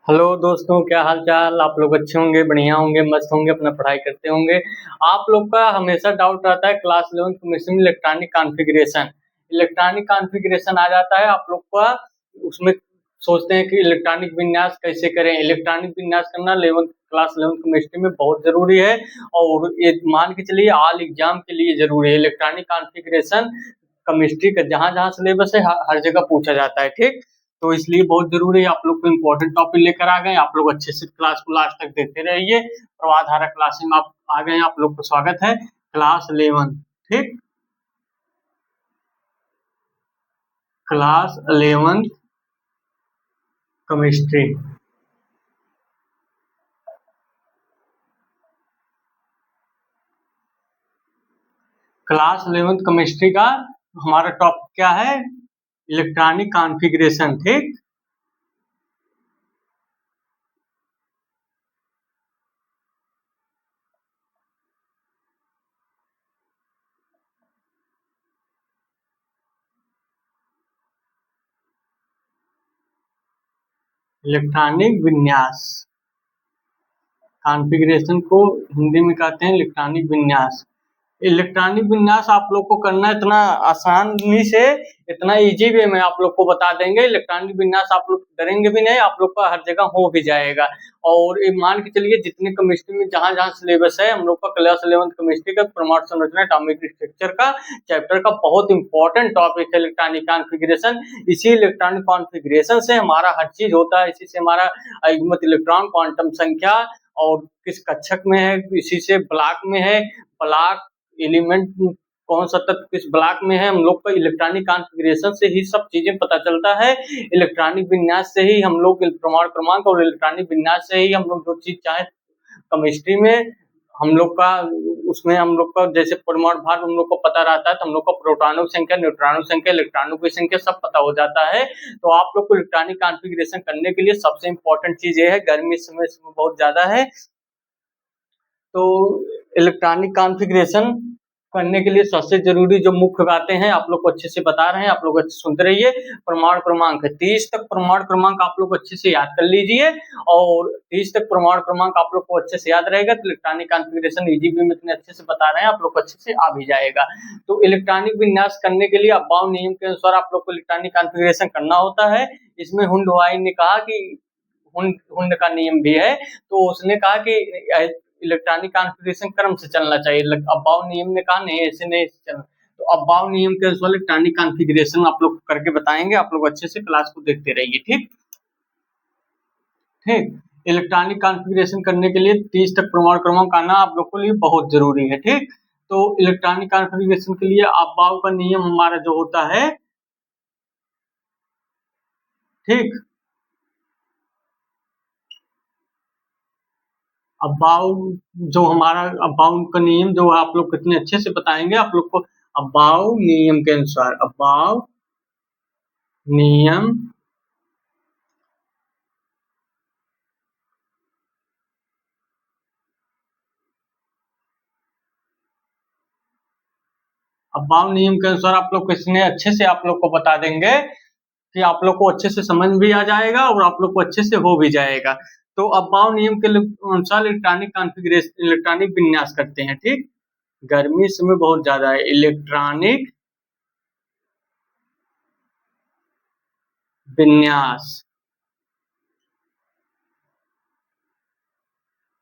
Hello दोस्तों, क्या हाल चाल। आप लोग अच्छे होंगे, बढ़िया होंगे, मस्त होंगे, अपना पढ़ाई करते होंगे। आप लोग का हमेशा डाउट रहता है क्लास 11 केमिस्ट्री में इलेक्ट्रॉनिक कॉन्फ़िगरेशन आ जाता है आप लोग का। उसमें सोचते हैं कि इलेक्ट्रॉनिक विन्यास कैसे करें। इलेक्ट्रॉनिक विन्यास करना 11 क्लास 11 केमिस्ट्री में बहुत ज़रूरी है और ये मान के चलिए ऑल एग्जाम के लिए ज़रूरी है। इलेक्ट्रॉनिक कॉन्फ़िगरेशन केमिस्ट्री का जहाँ-जहाँ सिलेबस है हर जगह पूछा जाता है, ठीक? तो इसलिए बहुत ज़रूरी है। आप लोग को इम्पोर्टेंट टॉपिक लेकर आ गए हैं। आप लोग अच्छे से क्लास को लास्ट तक देखते रहिए। प्रवाधारा क्लासेस में आप आ गए हैं, आप लोग का स्वागत है। क्लास 11, ठीक? Class 11 chemistry. क्लास 11 केमिस्ट्री का हमारा टॉपिक क्या है? इलेक्ट्रॉनिक कॉन्फ़िगरेशन, ठीक? इलेक्ट्रॉनिक विन्यास। कॉन्फ़िगरेशन को हिंदी में कहते हैं इलेक्ट्रॉनिक विन्यास। इलेक्ट्रॉनिक विन्यास आप लोग को करना इतना आसानी से, इतना इजी वे में आप लोग को बता देंगे। इलेक्ट्रॉनिक विन्यास आप लोग डरेंगे भी नहीं, आप लोग का हर जगह हो भी जाएगा। और ये मान के चलिए जितने केमिस्ट्री में जहाँ जहाँ सिलेबस है, हम लोग का क्लास 11 केमिस्ट्री का परमाणु संरचना एटॉमिक स्ट्रक्चर का चैप्टर का बहुत इंपॉर्टेंट टॉपिक है इलेक्ट्रॉनिक कॉन्फ़िगरेशन। इसी इलेक्ट्रॉनिक कॉन्फ़िगरेशन से हमारा हर चीज होता है। इसी से हमारा अयुग्मित इलेक्ट्रॉन, क्वांटम संख्या और किस कक्षक में है, इसी से ब्लॉक में है, ब्लॉक एलिमेंट कौन सा तत्व किस ब्लॉक में है, हम लोग को इलेक्ट्रॉनिक कॉन्फ़िगरेशन से ही सब चीजें पता चलता है। इलेक्ट्रॉनिक विन्यास से ही हम लोग परमाणु क्रमांक और इलेक्ट्रॉनिक विन्यास से ही हम लोग जो चीज चाहे केमिस्ट्री में हम लोग का, उसमें हम लोग का जैसे परमाणु भार हम लोग को पता रहता है, तो हम लोग को प्रोटॉनों की संख्या, न्यूट्रॉनों की संख्या, इलेक्ट्रॉनों की संख्या सब पता हो जाता है। तो आप लोग को इलेक्ट्रॉनिक कॉन्फ़िगरेशन करने के लिए सबसे इम्पोर्टेंट चीज ये है, गर्मी इस समय बहुत ज्यादा है, तो इलेक्ट्रॉनिक कॉन्फ़िगरेशन करने के लिए सबसे ज़रूरी जो मुख्य बातें हैं आप लोग को अच्छे से बता रहे हैं, आप लोग अच्छे से सुनते रहिए। परमाणु क्रमांक है 30 तक, परमाणु क्रमांक आप लोग अच्छे से याद कर लीजिए और 30 तक परमाणु क्रमांक आप लोग को अच्छे से याद रहेगा तो इलेक्ट्रॉनिक कॉन्फ़िगरेशन इजी वे में इतने अच्छे से बता रहे हैं, आप लोग को अच्छे से आ भी जाएगा। तो इलेक्ट्रॉनिक विन्यास करने के लिए अबाव नियम के अनुसार आप लोग को इलेक्ट्रॉनिक कॉन्फ़िगरेशन करना होता है। इसमें हुंडवाई ने कहा कि हुंड का नियम भी है, तो उसने कहा कि इलेक्ट्रॉनिक कॉन्फ़िगरेशन क्रम से चलना चाहिए। अबाव नियम ने कहा नहीं, ऐसे नहीं चलना। तो अबाव नियम के अनुसार इलेक्ट्रॉनिक कॉन्फ़िगरेशन आप लोग करके बताएंगे, आप लोग अच्छे से क्लास को देखते रहिए, ठीक? ठीक। इलेक्ट्रॉनिक कॉन्फ़िगरेशन करने के लिए 30 तक परमाणु क्रमांक आना आप लोग के लिए बहुत जरूरी है, ठीक? तो इलेक्ट्रॉनिक कॉन्फ़िगरेशन के लिए अबाव का नियम हमारा जो होता है, ठीक, अबाउ जो हमारा अबाउ का नियम जो आप लोग कितने अच्छे से बताएंगे, आप लोग को अबाउ नियम के अनुसार, अबाउ नियम अबाउ नियम के अनुसार आप लोग कितने अच्छे से आप लोग को बता देंगे कि आप लोग को अच्छे से समझ भी आ जाएगा और आप लोग को अच्छे से हो भी जाएगा। तो अबाउ नियम के अनुसार इलेक्ट्रॉनिक कॉन्फ़िगरेशन, इलेक्ट्रॉनिक विन्यास करते हैं, ठीक? गर्मी इस समय बहुत ज्यादा है, इलेक्ट्रॉनिक विन्यास,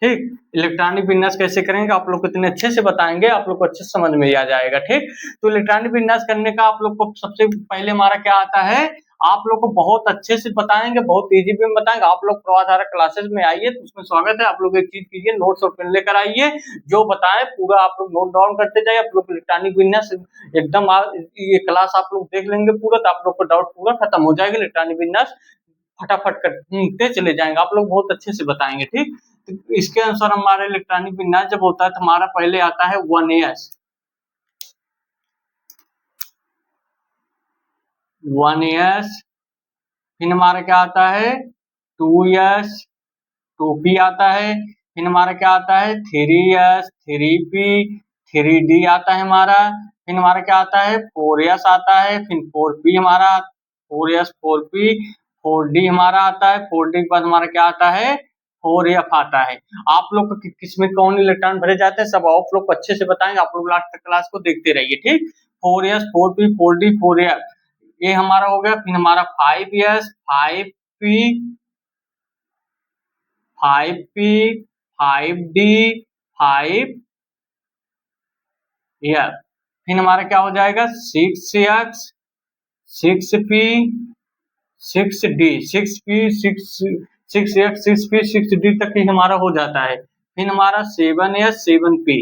ठीक। इलेक्ट्रॉनिक विन्यास कैसे करेंगे आप लोग को इतने अच्छे से बताएंगे, आप लोग को अच्छे से समझ में आ जाएगा, ठीक। तो इलेक्ट्रॉनिक विन्यास करने का आप लोग को सबसे पहले हमारा क्या आता है, आप लोग को बहुत अच्छे से बताएंगे, बहुत इजी वे में बताएंगे। आप लोग प्रवाधारा क्लासेस में आइए तो उसमें स्वागत है। आप लोग एक चीज कीजिए, नोट्स और पेन लेकर आइए, जो बताए पूरा आप लोग नोट डाउन करते जाइए। आप लोग इलेक्ट्रॉनिक विन्यास एकदम ये क्लास आप लोग देख लेंगे पूरा तो आप लोग का डाउट पूरा खत्म हो जाएगा। इलेक्ट्रॉनिक विन्यास फटाफट करते चले जाएंगे, आप लोग बहुत अच्छे से बताएंगे, ठीक। तो इसके अनुसार हमारा इलेक्ट्रॉनिक विन्यास जब होता है तो हमारा पहले आता है 1s, 1s, फिर हमारा क्या आता है 2s, 2p आता है, फिर हमारा क्या आता है 3s, 3p, 3d आता है हमारा, फिर हमारा क्या आता है 4s आता है, फिर 4p हमारा 4s, 4p, 4d हमारा आता है, 4d के बाद हमारा क्या आता है, 4f आता है। आप लोग को किसमें कौन इलेक्ट्रॉन भरे जाते हैं सब आप लोग को अच्छे से बताएंगे, आप लोग लास्ट तक क्लास को देखते रहिए, ठीक। 4s 4p 4d 4f ये हमारा हो गया। फिर हमारा 5s 5p 5p 5d 5f। फिर हमारा क्या हो जाएगा 6x 6p 6d 6p 6x 6p 6d तक ही हमारा हो जाता है। फिर हमारा 7s 7p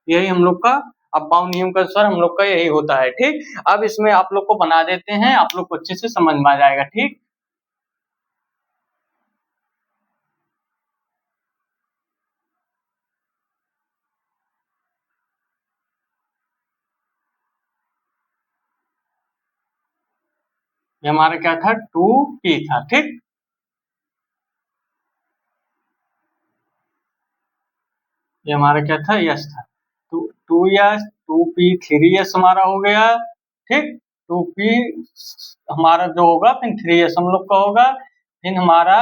यही हम लोग का अबबाउ नियम के अनुसार हम लोग का यही होता है, ठीक। अब इसमें आप लोग को बना देते हैं, आप लोग को अच्छे से समझ में आ जाएगा, ठीक। ये हमारा क्या था 2p था, ठीक। ये हमारा क्या था यस था। 2s 2p 3s हमारा हो गया, ठीक। 2p हमारा जो होगा फिर 3s हम लोग का होगा। फिर हमारा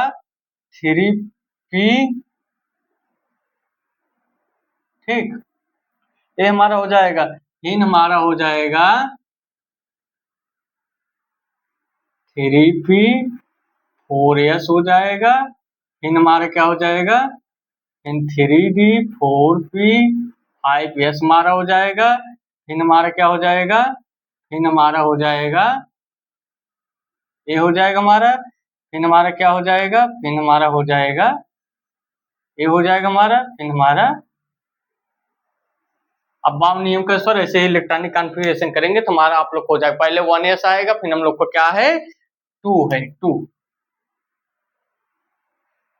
3p, ठीक। ये हमारा हो जाएगा। फिर हमारा हो जाएगा 3p 4s हो जाएगा। फिर हमारा क्या हो जाएगा, फिर 3d 4p 5s हमारा हो जाएगा। फिर हमारा क्या हो जाएगा, फिर हमारा हो जाएगा ये हो जाएगा हमारा। फिर हमारा क्या हो जाएगा, फिर हमारा हो जाएगा ये हो जाएगा हमारा। फिर हमारा अब बाम नियम के अनुसार ऐसे ही इलेक्ट्रॉनिक कॉन्फ़िगरेशन करेंगे तो हमारा आप लोग हो जाएगा। पहले 1s आएगा, फिर हम लोग को क्या है 2 है 2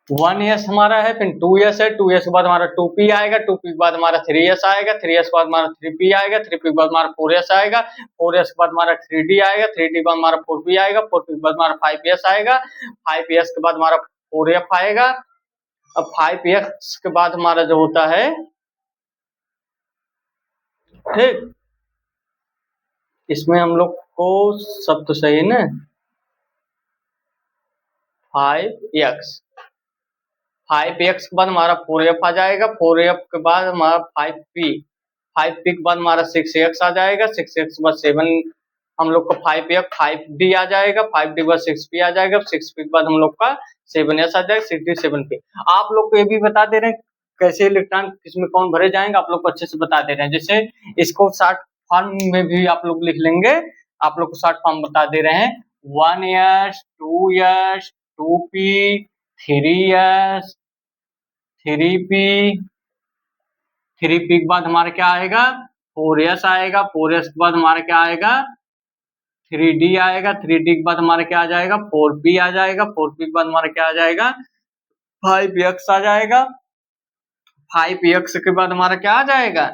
1s हमारा है, फिर 2s है, 2s के बाद हमारा 2p आएगा, 2p के बाद हमारा 3s आएगा, 3s के बाद हमारा 3p आएगा, 3p के बाद हमारा 4s आएगा, 4s के बाद हमारा 3d आएगा, 3d के बाद हमारा 4p आएगा, 4p के बाद हमारा 5s आएगा, 5s के बाद हमारा 4f आएगा। अब 5s के बाद हमारा जो होता है, ठीक, इसमें हम लोग को सब तो सही है ना 5x 5x के बाद हमारा 4f आ जाएगा, 4f के बाद हमारा 5p 5p के बाद हमारा 6x आ जाएगा, 6x के बाद 7 हम लोग का 5f 5d आ जाएगा, 5d के बाद 6p आ जाएगा, 6p के बाद हम लोग का 7s आ जाएगा, 6d 7p। आप लोग को ये भी बता दे रहे हैं कैसे इलेक्ट्रॉन किसमें कौन भरे जाएंगे, आप लोग को अच्छे से बता दे रहे हैं। जैसे इसको शॉर्ट फॉर्म में भी आप लोग लिख लेंगे, आप लोग को शॉर्ट फॉर्म बता दे रहे हैं 1s 2s 2p 3s 3p 3p के बाद हमारा क्या आएगा 4s आएगा, 4s के बाद हमारा क्या आएगा 3d आएगा, 3d के बाद हमारा क्या आ जाएगा 4p आ जाएगा, 4p के बाद हमारा क्या आ जाएगा 5x आ जाएगा, 5x के बाद हमारा क्या आ जाएगा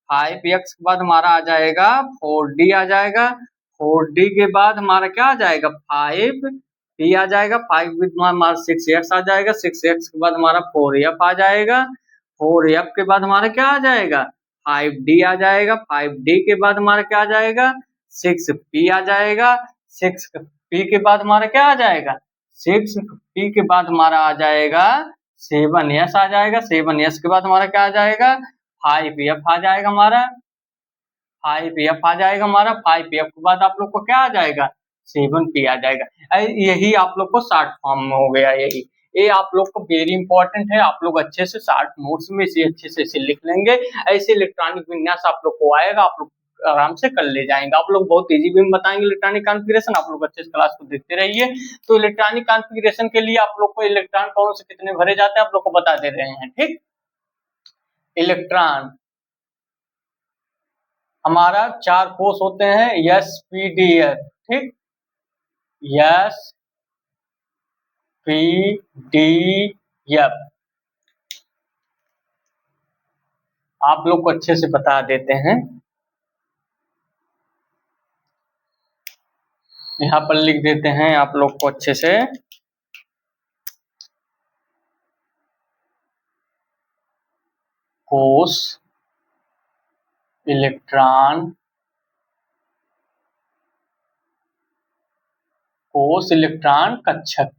5x के बाद हमारा आ जाएगा 4d आ जाएगा, 4d के बाद हमारा क्या आ जाएगा 5p आ जाएगा, 5 के बाद हमारा 6x आ जाएगा, 6x के बाद हमारा 4f आ जाएगा, 4f के बाद हमारा क्या आ जाएगा 5d आ जाएगा, 5d के बाद हमारा क्या आ जाएगा 6p आ जाएगा, 6p के बाद हमारा क्या आ जाएगा 6p के बाद हमारा आ जाएगा 7s आ जाएगा, 7s के बाद हमारा क्या आ जाएगा 5f आ जाएगा हमारा, 5f आ जाएगा हमारा, 5f के बाद आप लोग को क्या आ जाएगा 7p आ जाएगा। यही आप लोग को शॉर्ट फॉर्म में हो गया। यही ये आप लोग को वेरी इंपॉर्टेंट है, आप लोग अच्छे से शॉर्ट नोट्स में इसे अच्छे से इसे लिख लेंगे। ऐसे इलेक्ट्रॉनिक विन्यास आप लोग को आएगा, आप लोग आराम से कर ले जाएंगे। आप लोग बहुत इजी वे में बताएंगे इलेक्ट्रॉनिक कॉन्फ़िगरेशन, आप लोग अच्छे से क्लास को देखते रहिए। तो इलेक्ट्रॉनिक कॉन्फ़िगरेशन के लिए आप लोग को इलेक्ट्रॉन कौन से कितने भरे जाते हैं आप लोग को बता दे रहे हैं, ठीक। इलेक्ट्रॉन हमारा 4 कोष होते हैं s p d f, ठीक। s p d f आप लोग को अच्छे से बता देते हैं। यहाँ पर लिख देते हैं आप लोग को अच्छे से कोष इलेक्ट्रॉन कोष इलेक्ट्रॉन कक्षक,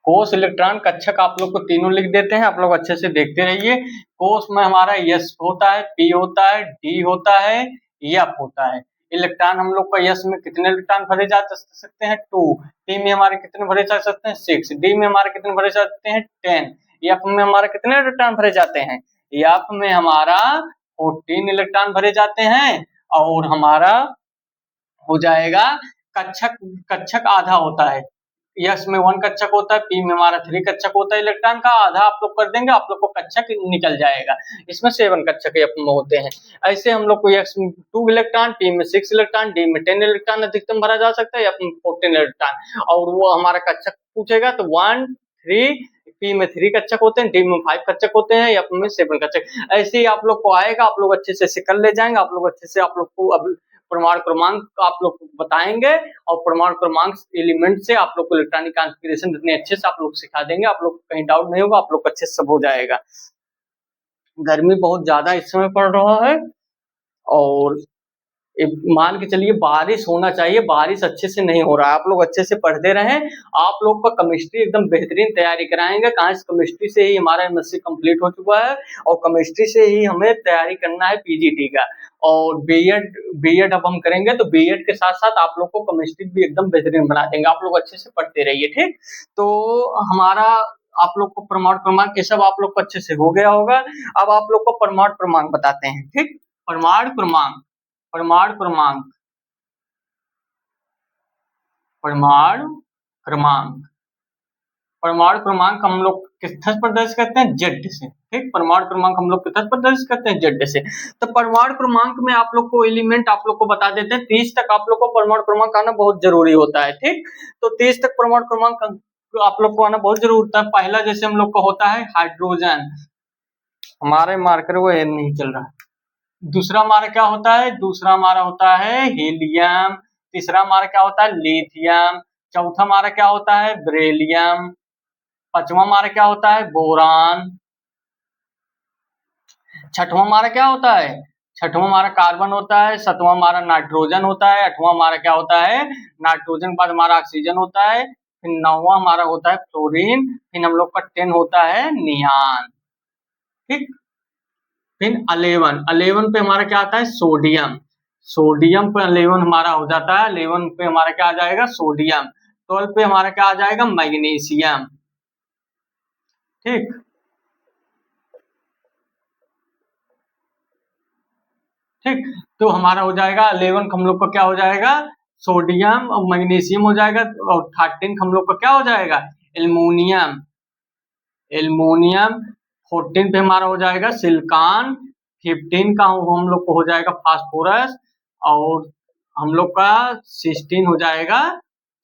कोष, इलेक्ट्रॉन, कक्षक आप लोग को तीनों लिख देते हैं, आप लोग अच्छे से देखते रहिए। कोष में हमारा S होता है, P होता है, D होता है, F होता है। इलेक्ट्रॉन हम लोग का S में कितने इलेक्ट्रॉन भरे जा सकते हैं 2, P में हमारे कितने भरे जा सकते हैं 6, D में हमारे कितने भरे जाते हैं 10, F में हमारे कितने इलेक्ट्रॉन भरे जाते हैं, F में हमारा 14 इलेक्ट्रॉन भरे जाते हैं। और हमारा हो जाएगा कक्षक, कक्षक आधा होता है, यस में 1 कक्षक होता है, पी में हमारा 3 कक्षक होता है, इलेक्ट्रॉन का आधा आप लोग कर देंगे, आप लोग को कक्षक निकल जाएगा। इसमें 7 कक्षक होते हैं। ऐसे हम लोग को यस में 2 इलेक्ट्रॉन, पी में 6 इलेक्ट्रॉन, डी में 10 इलेक्ट्रॉन अधिकतम भरा जा सकता है, एफ में 14 इलेक्ट्रॉन। और वो हमारा कक्षक पूछेगा तो 1, 3, पी में 3 कक्षक होते हैं, डी में 5 कक्षक होते हैं, एफ में 7 कक्षक। ऐसे ही आप लोग को आएगा, आप लोग अच्छे से कर ले जाएंगे, आप लोग अच्छे से आप लोग को अब परमाणु क्रमांक आप लोग को बताएंगे और परमाणु क्रमांक एलिमेंट से आप लोग को इलेक्ट्रॉनिक कॉन्फ़िगरेशन इतने अच्छे से आप लोग सिखा देंगे, आप लोग को कहीं डाउट नहीं होगा, आप लोग अच्छे से सब हो जाएगा। गर्मी बहुत ज्यादा इस समय पड़ रहा है और मान के चलिए बारिश होना चाहिए, बारिश अच्छे से नहीं हो रहा है। आप लोग अच्छे से पढ़ते रहें, आप लोग का केमिस्ट्री एकदम बेहतरीन तैयारी कराएंगे। कहाँ से केमिस्ट्री से ही हमारा एमएससी कंप्लीट हो चुका है और केमिस्ट्री से ही हमें तैयारी करना है पीजीटी का। और बीएड अब हम करेंगे तो बीएड के साथ साथ आप लोग को केमिस्ट्री भी एकदम बेहतरीन बना देंगे। आप लोग अच्छे से पढ़ते रहिए, ठीक। तो हमारा आप लोग को परमाणु क्रमांक ये सब आप लोग को अच्छे से हो गया होगा। अब आप लोग को परमाणु क्रमांक बताते हैं, ठीक। परमाणु क्रमांक, परमाणु क्रमांक, परमाणु क्रमांक, परमाणु क्रमांक हम लोग किस पर दर्ज करते हैं, जेड से, ठीक। परमाणु क्रमांक हम लोग किस पर दर्ज करते हैं, जेड से। तो परमाणु क्रमांक में आप लोग को एलिमेंट आप लोग को बता देते हैं, 30 तक आप लोग को परमाणु क्रमांक आना बहुत जरूरी होता है, ठीक। तो 30 तक परमाणु क्रमांक आप लोग को आना बहुत जरूरी होता है। पहला जैसे हम लोग का होता है हाइड्रोजन, हमारे मार्कर वो नहीं चल रहा। दूसरा हमारा क्या होता है, दूसरा हमारा होता है हीलियम। तीसरा हमारा क्या होता है, लिथियम। चौथा हमारा क्या होता है, बेरिलियम। पांचवा हमारा क्या होता है, बोरान। छठवां हमारा क्या होता है, छठवां हमारा कार्बन होता है। सातवां हमारा नाइट्रोजन होता है। आठवां हमारा क्या होता है, नाइट्रोजन के बाद हमारा ऑक्सीजन होता है। फिर नौवां हमारा होता है फ्लोरीन। फिर हम लोग का 10 होता है नियान, ठीक। फिर 11 पे हमारा क्या आता है, सोडियम। सोडियम पे 11 हमारा हो जाता है, 11 पे हमारा क्या आ जाएगा, सोडियम। 12 पे हमारा क्या आ जाएगा, मैग्नीशियम, ठीक। ठीक, तो हमारा हो जाएगा 11 हम लोग का क्या हो जाएगा, सोडियम और मैग्नीशियम हो जाएगा। और 13 हम लोग का क्या हो जाएगा, एल्युमिनियम, एल्युमिनियम। 14 पे हमारा हो जाएगा सिलिकॉन। 15 का हम लोग को हो जाएगा फास्फोरस। और हम लोग का 16 हो जाएगा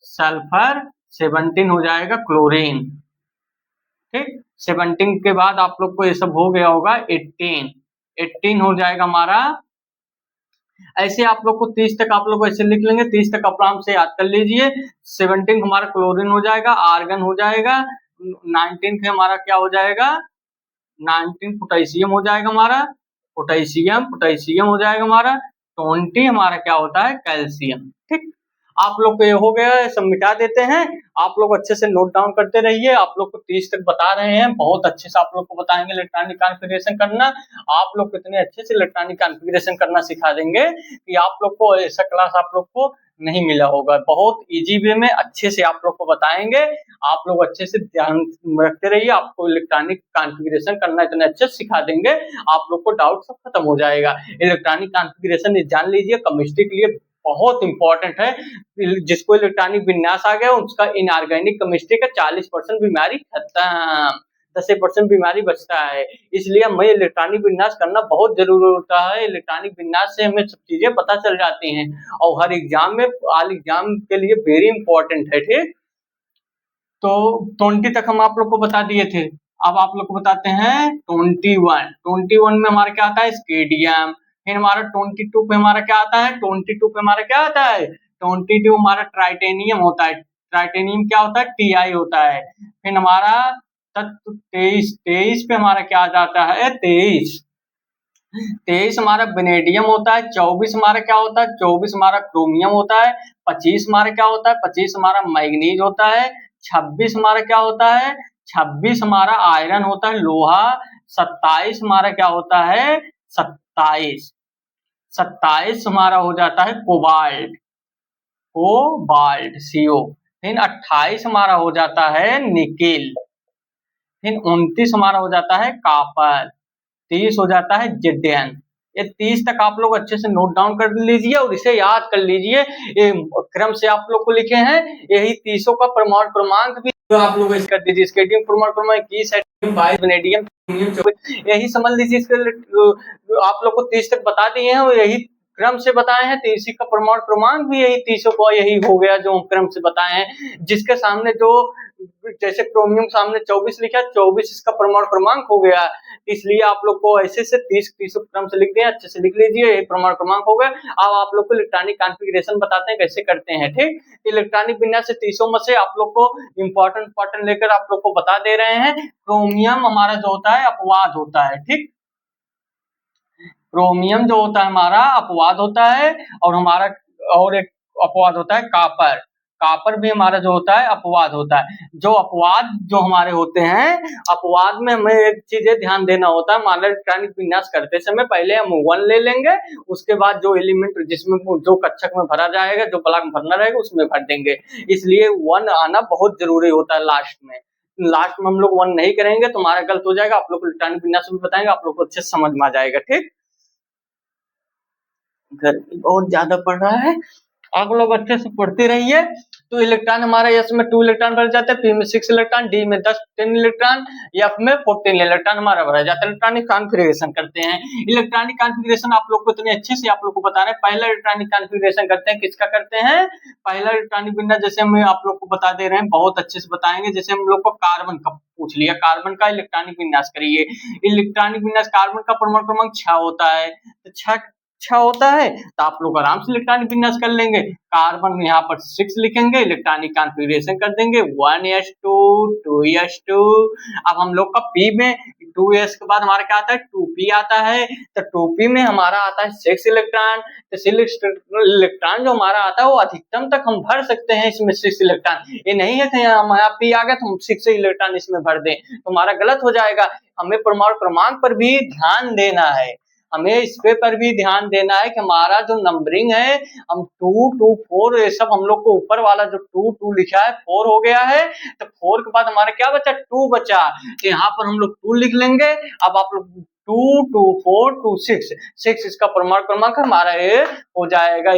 सल्फर। 17 हो जाएगा क्लोरीन, ठीक। 17 के बाद आप लोग को ये सब हो गया होगा 18 हो जाएगा हमारा। ऐसे आप लोग को 30 तक आप लोग ऐसे लिख लेंगे, 30 तक आराम से याद कर लीजिए। 17 हमारा क्लोरीन हो जाएगा, आर्गन हो जाएगा। 19 पे हमारा क्या हो जाएगा, 19 पोटेशियम हो जाएगा हमारा, पोटेशियम, पोटेशियम हो जाएगा हमारा। 20 हमारा क्या होता है, कैल्शियम, ठीक। आप लोग को ये हो गया, सब मिटा देते हैं। आप लोग अच्छे से नोट डाउन करते रहिए। आप लोग को 30 तक बता रहे हैं, बहुत अच्छे से आप लोग को बताएंगे इलेक्ट्रॉनिक कॉन्फ़िगरेशन करना। आप लोग कितने अच्छे से इलेक्ट्रॉनिक कॉन्फ़िगरेशन करना सिखा देंगे कि आप लोग को ऐसा क्लास आप लोग को नहीं मिला होगा। बहुत इजी वे में अच्छे से आप लोग को बताएंगे। आप लोग अच्छे से ध्यान रखते रहिए, आपको इलेक्ट्रॉनिक कॉन्फ़िगरेशन करना इतने अच्छे से सिखा देंगे, आप लोग को डाउट सब खत्म हो जाएगा। इलेक्ट्रॉनिक कॉन्फ़िगरेशन जान लीजिए, केमिस्ट्री के लिए बहुत इंपॉर्टेंट है। जिसको इलेक्ट्रॉनिक विन्यास आ गया उसका इनऑर्गेनिक केमिस्ट्री का 40% बीमारी खत्म, 10% बीमारी बचता है। इसलिए हमें इलेक्ट्रॉनिक विन्यास करना बहुत जरूरी होता है। इलेक्ट्रॉनिक विन्यास से हमें सब चीजें पता चल जाती हैं और हर एग्जाम में, ऑल एग्जाम के लिए वेरी इंपॉर्टेंट है, ठीक। तो 20 तक हम आप लोग को बता दिए थे। अब आप लोग को बताते हैं 21 में हमारा क्या आता है, स्केडियम। फिर हमारा 22 पे हमारा क्या आता है, 22 पे हमारा क्या आता है, 22 हमारा ट्राइटेनियम होता है। ट्राइटेनियम क्या होता है, टीआई होता है। फिर हमारा तत्व 23 पे हमारा क्या आ जाता है, 23 हमारा वेनेडियम होता है। 24 हमारा क्या होता है, 24 हमारा क्रोमियम होता है। 25 हमारा क्या होता है, 25 हमारा मैग्नीज होता है। 26 हमारा क्या होता है, 26 हमारा आयरन होता है, लोहा। 27 हमारा क्या होता है, 27 हमारा हो जाता है कोबाल्ट, CO। फिर 28 हमारा हो जाता है निकेल। फिर 29 हमारा हो जाता है कापर। 30 हो जाता है जिडेन। ये 30 तक आप लोग अच्छे से नोट डाउन कर लीजिए और इसे याद कर लीजिए। ये क्रम से आप लोग को लिखे हैं, यही 30 का प्रमाण क्रमांक भी जो आप लोग कर दीजिए। स्केटिंग प्रमाण क्रमांक 21, वेनेडियम, यही समझ लीजिए। इसके आप लोग को 30 तक बता दिए हैं और यही क्रम से बताए हैं। 30 का प्रमाण क्रमांक भी यही 30 का यही हो गया जो हम क्रम से बताए हैं। जिसके सामने जो जैसे क्रोमियम सामने 24 लिखा, 24 इसका प्रमाण क्रमांक हो गया। इसलिए आप लोग को ऐसे से 30 क्रम से लिख दिया, अच्छे से लिख लीजिए, ये प्रमाण क्रमांक हो गया। अब आप लोग को इलेक्ट्रॉनिक कॉन्फ़िगरेशन बताते हैं कैसे करते हैं। ठीक, इलेक्ट्रॉनिक विन्यास से 30 में से आप लोग को इंपॉर्टेंट लेकर आप लोग को बता दे रहे हैं। क्रोमियम हमारा जो होता है अपवाद होता है। ठीक, क्रोमियम जो होता है हमारा अपवाद होता है, और हमारा और एक अपवाद होता है कापर। कापर भी हमारा जो होता है अपवाद होता है। जो अपवाद जो हमारे होते हैं, अपवाद में हमें एक चीज ध्यान देना होता है। मान लो इलेक्ट्रॉनिक विन्यास करते समय पहले हम 1 ले लेंगे, उसके बाद जो एलिमेंट जिसमें जो कक्षक में भरा जाएगा, जो ब्लॉक में भरना रहेगा उसमें भर देंगे। इसलिए 1 आना बहुत जरूरी होता है लास्ट में। लास्ट में हम लोग 1 नहीं करेंगे तो हमारा गलत हो जाएगा। आप लोग को इलेक्ट्रॉनिक विन्यास में बताएंगे, आप लोग को अच्छे से समझ में आ जाएगा। ठीक, गर्मी बहुत ज्यादा पड़ रहा है, आप लोग अच्छे से पढ़ते रहिए। तो इलेक्ट्रॉन हमारा एस में 2 इलेक्ट्रॉन भर जाते हैं, पी में 6 इलेक्ट्रॉन, डी में 10 इलेक्ट्रॉन, एफ में 14 इलेक्ट्रॉन हमारा भरा जाता है। इलेक्ट्रॉनिक कॉन्फ़िगरेशन करते हैं। इलेक्ट्रॉनिक कॉन्फ़िगरेशन आप लोग को इतने अच्छे से आप लोग को बता रहे हैं। पहला इलेक्ट्रॉनिक कॉन्फ़िगरेशन करते हैं, किसका करते हैं, पहला इलेक्ट्रॉनिक विन्यास जैसे हम आप लोग को बता दे रहे हैं, बहुत अच्छे से बताएंगे। जैसे हम लोग को कार्बन का पूछ लिया, कार्बन का इलेक्ट्रॉनिक विन्यास करिए। इलेक्ट्रॉनिक विन्यास कार्बन का परमाणु क्रमांक 6 होता है, तो 6 होता है, तो आप लोग आराम से इलेक्ट्रॉनिक विन्यास कर लेंगे। कार्बन में यहाँ पर 6 लिखेंगे, इलेक्ट्रॉनिक कॉन्फ़िगरेशन कर देंगे 1s2 2s2। अब हम लोग का पी में 2s के बाद हमारा क्या आता है, 2p आता है, तो 2p में हमारा आता है 6 इलेक्ट्रॉन। तो 6 इलेक्ट्रॉन जो हमारा आता है वो अधिकतम तक हम भर सकते हैं इसमें 6 इलेक्ट्रॉन। ये नहीं है कि हमारा p आ गया तो हम 6 इलेक्ट्रॉन इसमें भर दें, तो हमारा गलत हो जाएगा। हमें परमाणु क्रमांक पर भी ध्यान देना है, हमें इस पे पर भी ध्यान देना है कि हमारा जो नंबरिंग है, हम 2 2 4 ये सब हम लोग को ऊपर वाला जो 2 2 लिखा है 4 हो गया है, तो 4 के बाद हमारा क्या बचा, 2 बचा, तो यहाँ पर हम लोग 2 लिख लेंगे। अब आप लोग 2 2 4 2 6 इसका परमाणु क्रमांक हमारा ये हो जाएगा।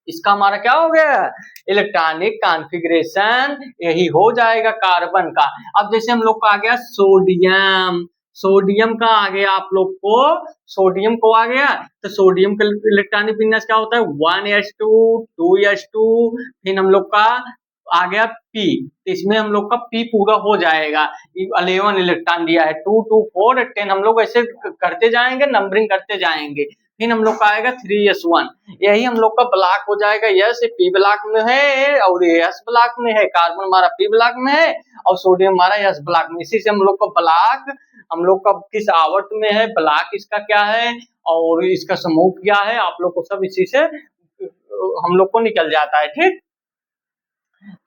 इसका हमारा क्या हो गया, इलेक्ट्रॉनिक कॉन्फ़िगरेशन यही हो जाएगा कार्बन का। अब जैसे हम लोग को आ गया सोडियम, सोडियम का आ गया आप लोग को, सोडियम को आ गया, तो सोडियम का इलेक्ट्रॉनिक विन्यास क्या होता है, 1s2 2s2। फिर हम लोग का आ गया पी, तो इसमें हम लोग का पी पूरा हो जाएगा। 11 इलेक्ट्रॉन दिया है, 2 2 4 10 हम लोग ऐसे करते जाएंगे, नंबरिंग करते जाएंगे। फिर हम लोग का आएगा 3s1, यही हम लोग का ब्लॉक हो जाएगा। यस पी ब्लॉक में है और एस ब्लॉक में है, कार्बन हमारा पी ब्लॉक में है और सोडियम हमारा एस ब्लॉक में। इसी से हम लोग का ब्लॉक हम लोग का किस आवर्त में है, ब्लॉक इसका क्या है और इसका समूह क्या है, आप लोग को सब इसी से हम लोग को निकल जाता है। ठीक,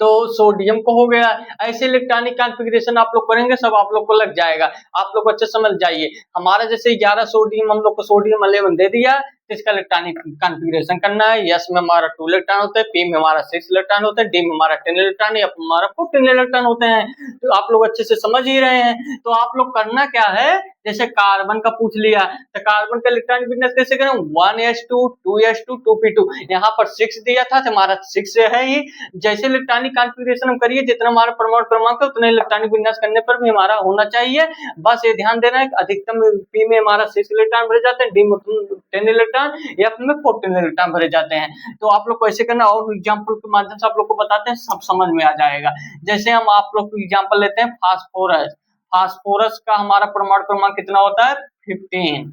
तो सोडियम को हो गया। ऐसे इलेक्ट्रॉनिक कॉन्फ़िगरेशन आप लोग करेंगे, सब आप लोग को लग जाएगा। आप लोग अच्छे समझ जाइए। हमारा जैसे 11 सोडियम हम लोग को सोडियम 11 दे दिया, तो इसका इलेक्ट्रॉनिक कॉन्फ़िगरेशन करना है। यस में हमारा 2 इलेक्ट्रॉन होते हैं, पी में हमारा 6 इलेक्ट्रॉन होते हैं, डी में हमारा 10 इलेक्ट्रॉन, एफ में हमारा 14 इलेक्ट्रॉन होते हैं। तो आप लोग अच्छे से समझ ही रहे हैं। तो आप लोग करना क्या है, जैसे कार्बन का पूछ लिया, तो कार्बन का इलेक्ट्रॉनिक विन्यास कैसे करें, 1s2 2s2 2p2। यहाँ पर 6 दिया था तो हमारा 6 है ही। जैसे इलेक्ट्रॉनिक कॉन्फ़िगरेशन हम करिए, जितना हमारा परमाणु क्रमांक है उतना इलेक्ट्रॉनिक विन्यास करने पर भी हमारा होना चाहिए। बस ये ध्यान देना है, अधिकतम पी में हमारा 6 इलेक्ट्रॉन भरे जाते हैं, डी में 10 इलेक्ट्रॉन, एफ में 14 इलेक्ट्रॉन भरे जाते हैं। तो आप लोग को ऐसे करना, और एग्जाम्पल के माध्यम से आप लोग को बताते हैं, सब समझ में आ जाएगा। जैसे हम आप लोग को एग्जाम्पल लेते हैं फास्फोरस। फास्फोरस का हमारा परमाणु क्रमांक कितना होता है, 15।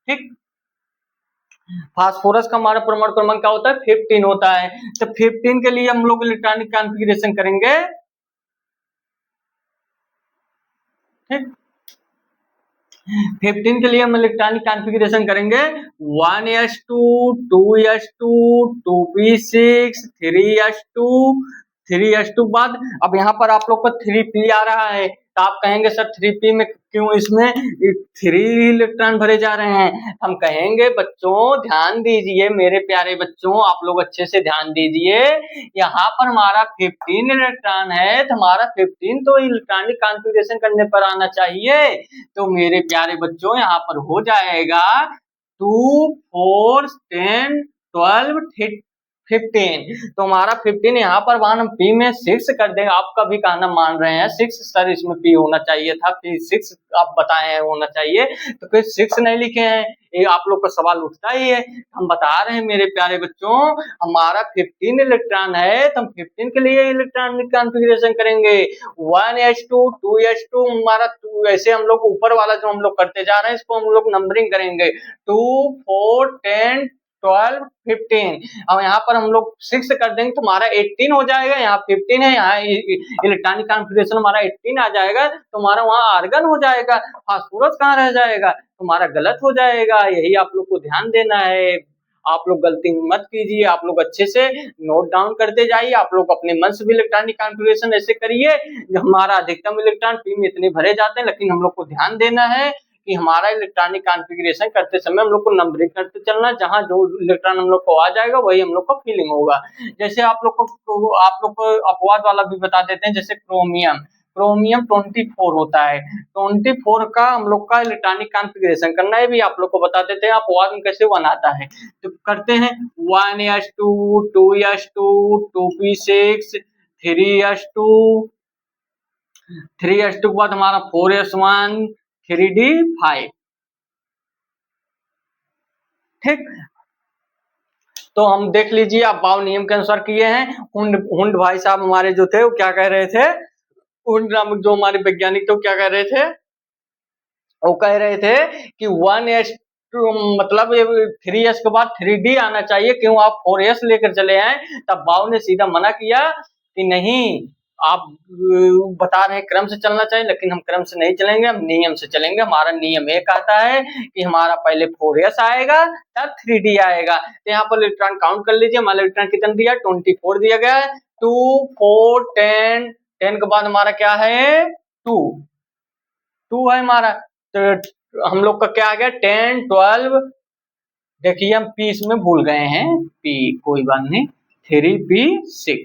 ठीक, फास्फोरस का हमारा परमाणु क्रमांक क्या होता है, 15 होता है। तो 15 के लिए हम लोग इलेक्ट्रॉनिक कॉन्फ़िगरेशन करेंगे। ठीक, 15 के लिए हम इलेक्ट्रॉनिक कॉन्फ़िगरेशन करेंगे 1s2 2s2 2p6 3s2 3s2 बाद अब यहाँ पर आप लोग को 3p आ रहा है, तो आप कहेंगे सर 3p में क्यों इसमें 3 इलेक्ट्रॉन भरे जा रहे हैं। हम कहेंगे बच्चों ध्यान दीजिए मेरे प्यारे बच्चों, आप लोग अच्छे से ध्यान दीजिए, यहाँ पर हमारा 15 इलेक्ट्रॉन है, तो हमारा 15 तो इलेक्ट्रॉनिक कॉन्फ़िगरेशन करने पर आना चाहिए। तो मेरे प्यारे बच्चों यहाँ पर हो जाएगा 2 4 10 12 15, तो हमारा 15 यहाँ पर वन हम पी में 6 कर देंगे। आपका भी कहना मान रहे हैं 6 सर इसमें पी होना चाहिए था, पी 6 आप बताए हैं होना चाहिए, तो फिर 6 नहीं लिखे हैं, ये आप लोग का सवाल उठता ही है। हम बता रहे हैं मेरे प्यारे बच्चों हमारा 15 इलेक्ट्रॉन है, तो हम 15 के लिए इलेक्ट्रॉनिक कॉन्फ़िगरेशन करेंगे 1s2 2s2 हमारा 2, ऐसे हम लोग ऊपर वाला जो हम लोग करते जा रहे हैं इसको हम लोग नंबरिंग करेंगे 2 4 10 12 15। अब यहाँ पर हम लोग 6 कर देंगे तो हमारा 18 हो जाएगा, यहाँ 15 है, यहाँ इलेक्ट्रॉनिक कॉन्फ़िगरेशन हमारा 18 आ जाएगा, तो हमारा वहाँ आर्गन हो जाएगा, फास्फोरस कहाँ रह जाएगा, तो हमारा गलत हो जाएगा। यही आप लोग को ध्यान देना है, आप लोग गलती मत कीजिए, आप लोग अच्छे से नोट डाउन करते जाइए, आप लोग अपने मन से भी इलेक्ट्रॉनिक कॉन्फ़िगरेशन ऐसे करिए। हमारा अधिकतम इलेक्ट्रॉन पी में इतने भरे जाते हैं, लेकिन हम लोग को ध्यान देना है कि हमारा इलेक्ट्रॉनिक कॉन्फ़िगरेशन करते समय हम लोग को नंबरिंग करते चलना, जहां जो इलेक्ट्रॉन हम लोग को आ जाएगा वही हम लोग को फीलिंग होगा। जैसे आप लोग को अपवाद वाला भी बता देते हैं, जैसे क्रोमियम 24 होता है, 24 का हम लोग का इलेक्ट्रॉनिक कॉन्फ़िगरेशन करना है भी आप लोग को बता देते हैं अपवाद में कैसे बनाता है। तो करते हैं 1s2 2s2 2p6 3s2 3s2 के बाद हमारा 4s1 3d5, ठीक। तो हम देख लीजिए आप बाउ नियम के अनुसार किए हैं। हुंड भाई साहब हमारे जो थे वो क्या कह रहे थे, हुंड नामक जो हमारे वैज्ञानिक थे वो क्या कह रहे थे, वो कह रहे थे कि 1s मतलब 3s के बाद 3d आना चाहिए, क्यों आप 4s लेकर चले आए। तब बाउ ने सीधा मना किया कि नहीं, आप बता रहे हैं क्रम से चलना चाहिए, लेकिन हम क्रम से नहीं चलेंगे, हम नियम से चलेंगे। हमारा नियम ये कहता है कि हमारा पहले 4s आएगा तब 3d आएगा। तो यहाँ पर इलेक्ट्रॉन काउंट कर लीजिए, हमारा इलेक्ट्रॉन कितना दिया 24 दिया गया है, 2 4 10 10 के बाद हमारा क्या है 2 है हमारा, तो हम लोग का क्या आ गया 10 12, देखिए हम पी इसमें भूल गए हैं, पी कोई बात नहीं, 3p6,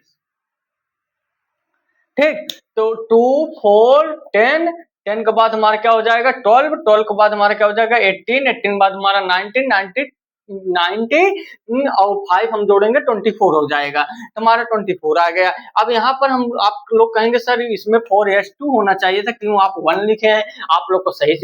ठीक। तो 2 4 10 10 के बाद हमारा क्या हो जाएगा 12 12 के बाद हमारा क्या हो जाएगा 18 18 के बाद हमारा 19 90 और 5 हम जोड़ेंगे 24 हो जाएगा, तो हमारा 24 आ गया। अब यहाँ पर हम आप लोग कहेंगे सर इसमें 4s2 होना चाहिए था, क्यों आप 1 लिखे हैं। आप लोग को सही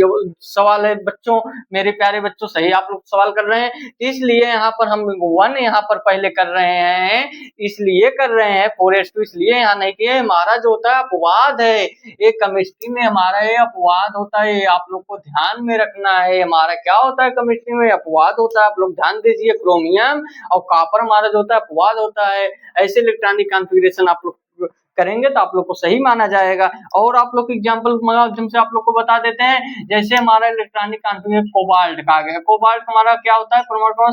सवाल है बच्चों, मेरे प्यारे बच्चों सही आप लोग सवाल कर रहे हैं, इसलिए यहाँ पर हम 1 यहाँ पर पहले कर रहे हैं, इसलिए कर रहे हैं 4s2 इसलिए यहाँ नहीं किए। हमारा जो होता है अपवाद है, ये केमिस्ट्री में हमारा ये अपवाद होता है, आप लोग को ध्यान में रखना है। हमारा क्या होता है केमिस्ट्री में अपवाद होता है, आप लोग ध्यान दीजिए। क्रोमियम और कॉपर हमारा जो होता है अपवाद होता है। ऐसे इलेक्ट्रॉनिक कॉन्फ़िगरेशन आप लोग करेंगे तो आप लोग को सही माना जाएगा। और आप लोग एग्जांपल माध्यम से आप लोग को बता देते हैं, जैसे हमारा इलेक्ट्रॉनिक कॉन्फ़िगरेशन कोबाल्ट का आ गया, कोबाल्ट हमारा क्या होता है क्रोमोसोम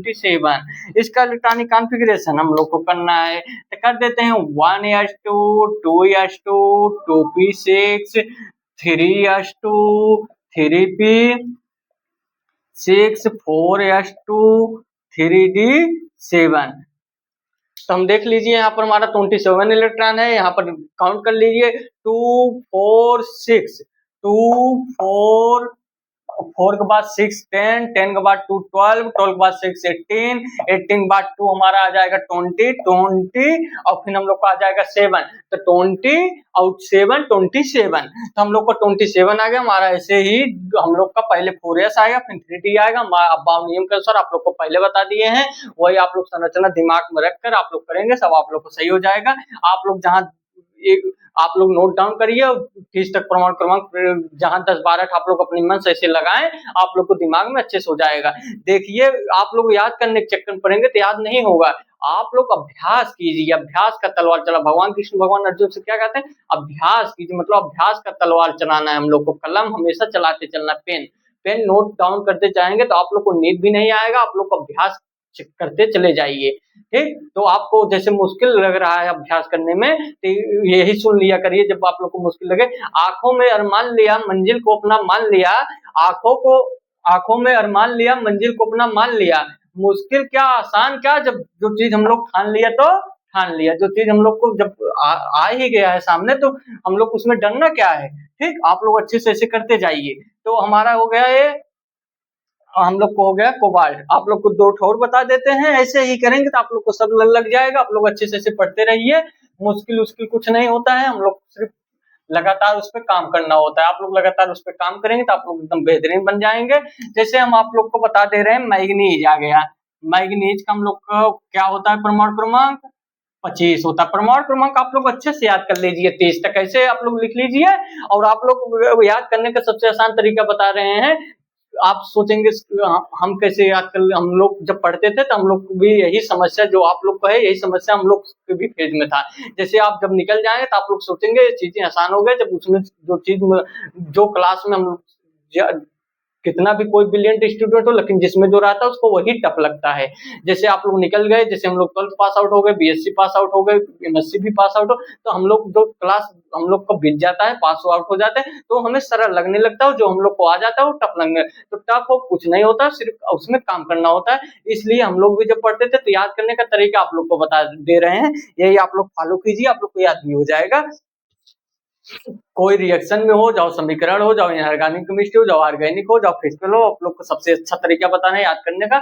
27, इसका इलेक्ट्रॉनिक कॉन्फ़िगरेशन हम लोग को करना है, तो कर देते हैं 1s2 2s2 2p6 3s2 3p6 4s2 3d7। तो हम देख लीजिए यहाँ पर हमारा 27 इलेक्ट्रॉन है, यहाँ पर काउंट कर लीजिए 2 4 6 2 4 4 के बाद 6 10 10 के बाद 2 12 12 के बाद 6 18 18 के बाद 2 हमारा आ जाएगा 20 20 और फिर हम लोग का आ जाएगा 7, तो 20 और 7 27, तो हम लोग का 27 आ गया हमारा। ऐसे ही हम लोग का पहले 4s आएगा फिर 3d आएगा, अब नियम के अनुसार आप लोग को पहले बता दिए हैं, वही आप लोग संरचना दिमाग में रखकर आप लोग करेंगे, सब आप लोग को सही हो जाएगा। आप लोग जहाँ आप लोग नोट डाउन करिए, 30 तक प्रमाण क्रमांक जहां 10 12 आप लोग अपने मन से ऐसे लगाएं, आप लोग को दिमाग में अच्छे से हो जाएगा। देखिए आप लोग याद करने के चक्कर में पड़ेंगे तो याद नहीं होगा, आप लोग अभ्यास कीजिए, अभ्यास का तलवार चला। भगवान कृष्ण भगवान अर्जुन से क्या कहते हैं, अभ्यास कीजिए, मतलब अभ्यास का तलवार चलाना है हम लोग को, कलम हमेशा चलाते चलना, पेन पेन नोट डाउन करते जाएंगे तो आप लोग को नींद भी नहीं आएगा, आप लोग को अभ्यास करते चले जाइए। ठीक, तो आपको जैसे मुश्किल लग रहा है अभ्यास करने में, तो यही सुन लिया करिए जब आप लोग को मुश्किल लगे। आंखों में अरमान लिया, मंजिल को अपना मान लिया, आंखों को आंखों में अरमान लिया, मंजिल को अपना मान लिया, मुश्किल क्या आसान क्या, जब जो चीज हम लोग ठान लिया तो ठान लिया, जो चीज हम लोग को जब आ ही गया है सामने, तो हम लोग उसमें डरना क्या है। ठीक, आप लोग अच्छे से ऐसे करते जाइए। तो हमारा हो गया ये, हम लोग को हो गया कोबाल्ट। आप लोग को 2 ठोर बता देते हैं, ऐसे ही करेंगे तो आप लोग को सब लग जाएगा। आप लोग अच्छे से ऐसे पढ़ते रहिए, मुश्किल उसकिल कुछ नहीं होता है, हम लोग सिर्फ लगातार उस पे काम करना होता है। आप लोग लगातार उस पे काम करेंगे तो आप लोग एकदम बेहतरीन बन जाएंगे। जैसे हम आप लोग को बता दे रहे हैं, मैग्नीज आ गया। मैग्नीज का हम लोग का क्या होता है, परमाणु क्रमांक 25 होता है। परमाणु क्रमांक आप लोग अच्छे से याद कर लीजिए, 23 तक ऐसे आप लोग लिख लीजिए। और आप लोग याद करने का सबसे आसान तरीका बता रहे हैं। आप सोचेंगे हम कैसे याद कर, हम लोग जब पढ़ते थे तो हम लोग को भी यही समस्या जो आप लोग को है, यही समस्या हम लोग के भी फेज में था। जैसे आप जब निकल जाएंगे तो आप लोग सोचेंगे ये चीजें आसान हो गए, जब उसमें जो चीज जो क्लास में हम कितना भी कोई ब्रिलियंट स्टूडेंट हो, लेकिन जिसमें जो रहता है उसको वही टफ लगता है। जैसे आप लोग निकल गए, जैसे हम लोग 12th पास आउट हो गए, बीएससी पास आउट हो गए, एमएससी भी पास आउट हो, तो हम लोग जो क्लास हम लोग का बीत जाता है, पास आउट हो जाते हैं, तो हमें सरल लगने लगता है। जो हम लोग को आ जाता है वो टफ लगने, तो टफ हो कुछ नहीं होता, सिर्फ उसमें काम करना होता है। इसलिए हम लोग भी जब पढ़ते थे तो याद करने का तरीका आप लोग को बता दे रहे हैं, यही आप लोग फॉलो कीजिए, आप लोग को याद भी हो जाएगा। कोई रिएक्शन में हो, जाओ समीकरण हो, जाओ इनऑर्गेनिक केमिस्ट्री हो, जाओ ऑर्गेनिक हो, जाओ फिजिकल हो, आप लोग को सबसे अच्छा तरीका बताना है याद करने का।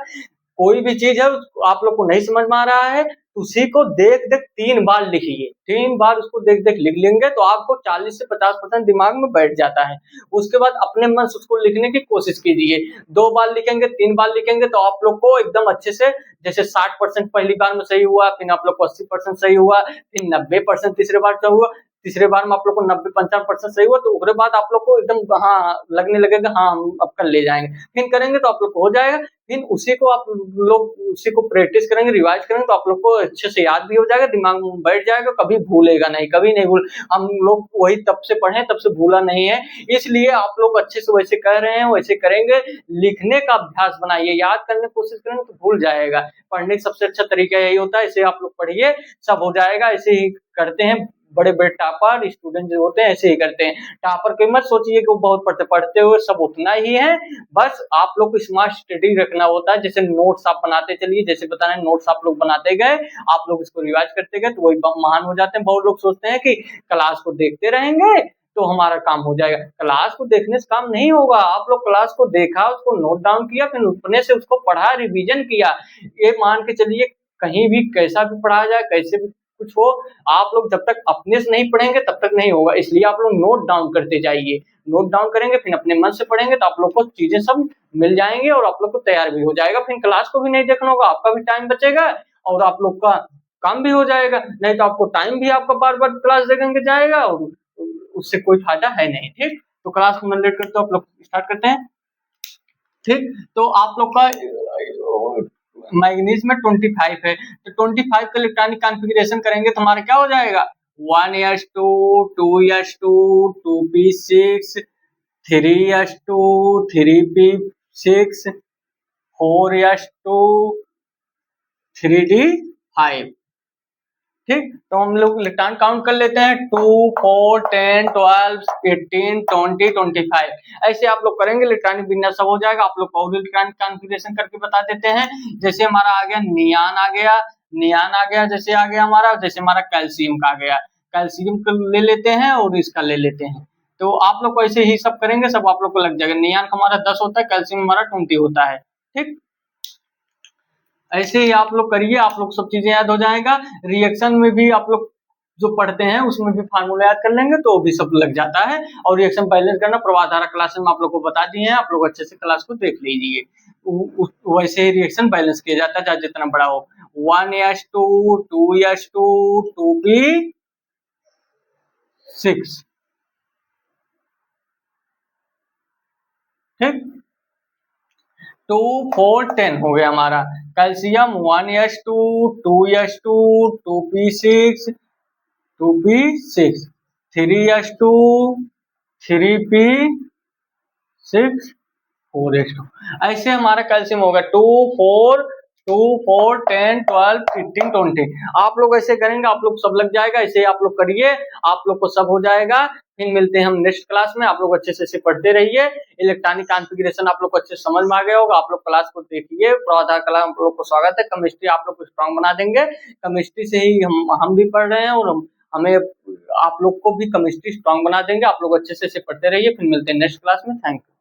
कोई भी चीज है आप लोग को नहीं समझ में आ रहा है, उसी को देख देख 3 बार लिखिए। 3 बार उसको देख देख लिख लेंगे तो आपको 40 से 50% दिमाग में बैठ जाता है। उसके बाद अपने मन से उसको लिखने की कोशिश कीजिए। 2 बार लिखेंगे, 3 बार लिखेंगे तो आप लोग को एकदम अच्छे से, जैसे 60% पहली बार में सही हुआ, फिर आप लोग को 80% सही हुआ, फिर 90% तीसरे बार सही हुआ, तीसरे बार में आप लोग को 90-95% सही हुआ, तो उसके बाद आप लोग को एकदम हाँ लगने लगेगा, हाँ हम अब कल ले जाएंगे। फिर करेंगे तो आप लोग को हो जाएगा। फिर उसी को आप लोग उसी को प्रैक्टिस करेंगे, रिवाइज करेंगे तो आप लोग को अच्छे से याद भी हो जाएगा, दिमाग में बैठ जाएगा, कभी भूलेगा नहीं, कभी नहीं भूल। हम लोग वही तब से पढ़े, तब से भूला नहीं है, इसलिए आप लोग अच्छे से वैसे कर रहे हैं, वैसे करेंगे। लिखने का अभ्यास बनाइए, याद करने की कोशिश करेंगे तो भूल जाएगा। पढ़ने का सबसे अच्छा तरीका यही होता है, ऐसे आप लोग पढ़िए, सब हो जाएगा। ऐसे ही करते हैं बड़े बड़े टॉपर स्टूडेंट जो होते हैं, ऐसे ही करते हैं। टॉपर की मत सोचिए कि वो बहुत पढ़ते, पढ़ते हुए सब उतना ही है। बस आप लोग को स्मार्ट स्टडी रखना होता है। जैसे नोट्स आप बनाते चलिए, जैसे बता रहे हैं नोट्स आप लोग बनाते गए, आप लोग इसको रिवाइज करते गए तो वही महान हो जाते हैं। बहुत लोग सोचते हैं कि क्लास को देखते रहेंगे तो हमारा काम हो जाएगा। क्लास को देखने से काम नहीं होगा। आप लोग क्लास को देखा, उसको नोट डाउन किया, फिर अपने से उसको पढ़ा, रिवीजन किया। ये मान के चलिए कहीं भी कैसा भी पढ़ाया जाए, कैसे भी कुछ हो, आप लोग जब तक अपने से नहीं पढ़ेंगे तब तक नहीं होगा। इसलिए आप लोग नोट डाउन करते जाइए, नोट डाउन करेंगे फिर अपने मन से पढ़ेंगे तो आप लोग को चीजें सब मिल जाएंगी और आप लोग को तैयार भी हो जाएगा। फिर क्लास को भी नहीं देखना होगा, आपका भी टाइम बचेगा और आप लोग का काम भी हो जाएगा। नहीं तो आपको टाइम भी आपका बार बार क्लास देखेंगे जाएगा और उससे कोई फायदा है नहीं। ठीक, तो क्लास को मैं लेट करते आप लोग स्टार्ट करते हैं। ठीक, तो आप लोग का मैग्नीज में 25 है, तो 25 का इलेक्ट्रॉनिक कॉन्फ़िगरेशन करेंगे तो हमारा क्या हो जाएगा, 1s2 2s2 2p6 3s2 3p6 4s2 3d5। ठीक, तो हम लोग इलेक्ट्रॉन काउंट कर लेते हैं, 2 4 10 12 18 20 25। ऐसे आप लोग करेंगे इलेक्ट्रॉनिक विन्यास सब हो जाएगा। आप लोग और इलेक्ट्रॉनिक कॉन्फ़िगरेशन करके बता देते हैं। जैसे हमारा आ गया नियान आ गया, नियान आ गया, जैसे आ गया हमारा, जैसे हमारा कैल्शियम का आ गया, कैल्शियम को ले लेते हैं और इसका ले लेते हैं। तो आप लोग को ऐसे ही सब करेंगे, सब आप लोग को लग जाएगा। नियान का हमारा 10 होता है, कैल्शियम हमारा 20 होता है। ठीक, ऐसे ही आप लोग करिए, आप लोग सब चीजें याद हो जाएगा। रिएक्शन में भी आप लोग जो पढ़ते हैं उसमें भी फार्मूला याद कर लेंगे तो भी सब लग जाता है। और रिएक्शन बैलेंस करना प्रवाह धारा क्लास में आप लोग को बता दिए हैं, आप लोग अच्छे से क्लास को देख लीजिए। वैसे ही रिएक्शन बैलेंस किया जाता है, चाहे जितना बड़ा हो। 1s2 2s2 2p6। ठीक, 2 4 10 हो गया हमारा calcium, 1s2 2s2 2p6 2p6 3s2 3p6 4s2। ऐसे हमारा कैल्शियम होगा 2 4 2 4 10 12 15 20 आप लोग ऐसे करेंगे, आप लोग सब लग जाएगा। ऐसे आप लोग करिए, आप लोग को सब हो जाएगा। फिर मिलते हैं हम नेक्स्ट क्लास में। आप लोग अच्छे से पढ़ते रहिए। इलेक्ट्रॉनिक कॉन्फ़िगरेशन आप लोग को अच्छे से समझ में आ गया होगा। आप लोग क्लास को देखिए। पूर्वाधार कला आप लोग को स्वागत है। केमिस्ट्री आप लोग को स्ट्रांग बना देंगे। केमिस्ट्री से ही हम भी पढ़ रहे हैं और हमें आप लोग को भी केमिस्ट्री स्ट्रांग बना देंगे। आप लोग अच्छे से पढ़ते रहिए। फिर मिलते हैं नेक्स्ट क्लास में। Thank you.